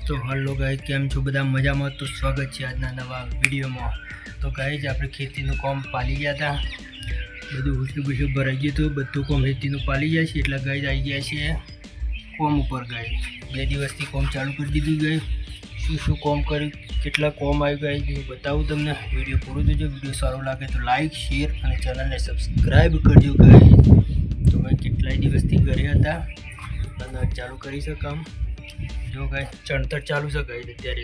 तो hello guys, केम छो बधा मजामां। तो स्वागत है आजना नवा विडियो में। तो गाइस આપણે ખેતીનું કામ પાલી ગયા હતા, બધું હુસું ભરાઈ ગયું હતું, બધું કામ ખેતીનું પાલી જાય છે એટલે ગાઈસ આવી ગયા છે કામ ઉપર। ગાઈસ 2 દિવસથી કામ ચાલુ કરી દીધું। ગાઈસ શું કામ કર્યું, કેટલા કામ આવ્યું ગાઈસ હું બતાવું તમને। વિડિયો પૂરો જોજો। વિડિયો સારો લાગે તો લાઈક શેર અને ચેનલને સબસ્ક્રાઇબ કરજો ગાઈસ। તો ગાઈસ કેટલા દિવસથી ઘરે હતા અને ચાલુ કરી છે કામ। जो गाइस चणतर चालू से गाइस अत्यारे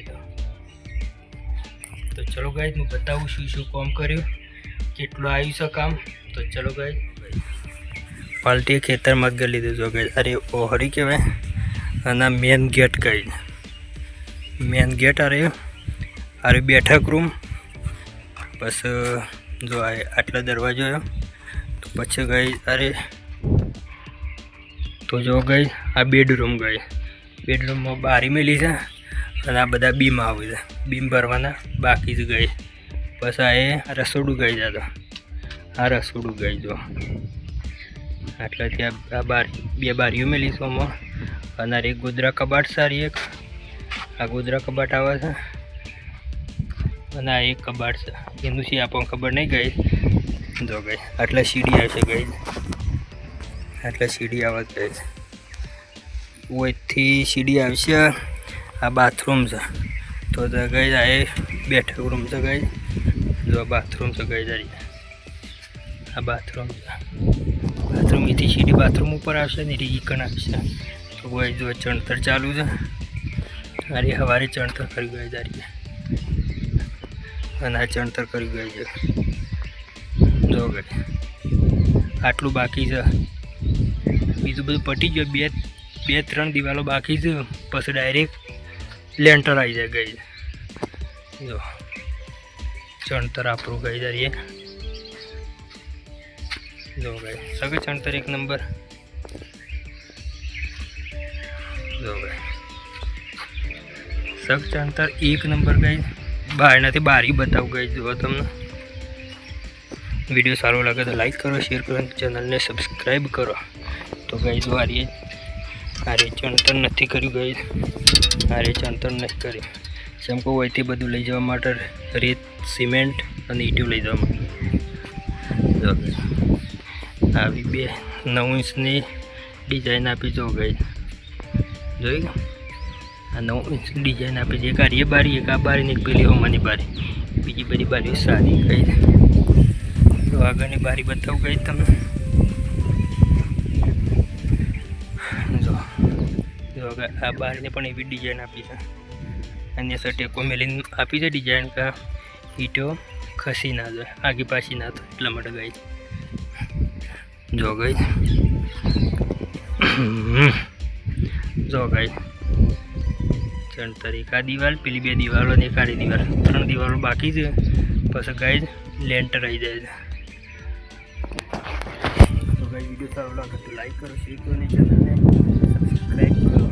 तो चलो गाइस मैं बताऊँ शू काम कर्यु केटलो आयु से काम। तो चलो गाइस पाल्टी खेतर में गई लीधु जो गाइस। अरे ओहरी कहवाय आना main gate guys, main gate. अरे बैठक रूम बस जो आटला दरवाजो है तो पछी गाइस। अरे तो जो गाइस आ बेडरूम गाइस, बेडरूम में बारी मेली है और आ बदा बीम आवे छे, बीम भरवाना बाकी ज गई। बस आ रसोड़ू गई जाता, आ रसोड़ू गई जो आटला त्या बारी बे बारीओ मेली छे एमां। अने एक गोदरा कबाट सारी एक आ गोदरा कबाट आवे छे अने आ एक कबाट छे एनुं छे आपणे खबर नहीं गई। जो गई आटला सीढ़ी आवशे गई, आटला सीढ़ी आवे गई। वही सीढ़ी आवशे आ बाथरूम से। तो गई आ बैठक रूम से गई, जो बाथरूम से गई जा रही आ बाथरूम से। बाथरूम थी सीढ़ी बाथरूम ऊपर आवशे ने ईकन आवशे। तो गई जो चणतर चालू है। अरे हवारे चणतर करी गई जा रही है अने आ चणतर करी गई है। जो गई आटलू बाकी है, बीजू बधुं पटी गयुं। 2-3 दिवालों बाकी है, पछी डायरेक्ट लेंटर आई जाए गई। जो चणतर आपरू गई जा रही है। जो गई सगे चणतर 1 नंबर। जो गई सग चणतर 1 नंबर गई। बहार बारी बताऊ गई। जो तमने वीडियो सारो लगे तो लाइक करो, शेर करो, चैनल ने सब्सक्राइब करो। तो गई जो आ रही है अरे चणतर नहीं कर्यु गई, अरे चणतर नहीं कर्यु। सेम को वही बधु लई जवा माटे रेत सीमेंट और ईटू लई जवा। जो આવી 9 इंचनी डिजाइन आपी। जो गई જોઈ आ 9 इंच डिजाइन आपी છે। एक आ बारी, एक आ बारी, एक पेली होमानी बारी, बीजी बधी बारी सारी गई। तो आगळनी बारी बताऊं गई तमने। आ बार ने पण एवी डिजाइन आपी है, अन्य टेको मेली आपी है डिजाइन का ईटो खसी ना जाए, आगे पाछी ना थाय એટલા માટે गई। जो गई जो गई चणतर एक आ दीवाल, पेली 2 दीवालों ने एक आड़ी दीवाल, 3 दीवालों बाकी है। पछी गई लेंटर आई जाए। तो गई वीडियो सारो लागे तो लाइक करो, शेर करो, चैनल ने सब्सक्राइब करो।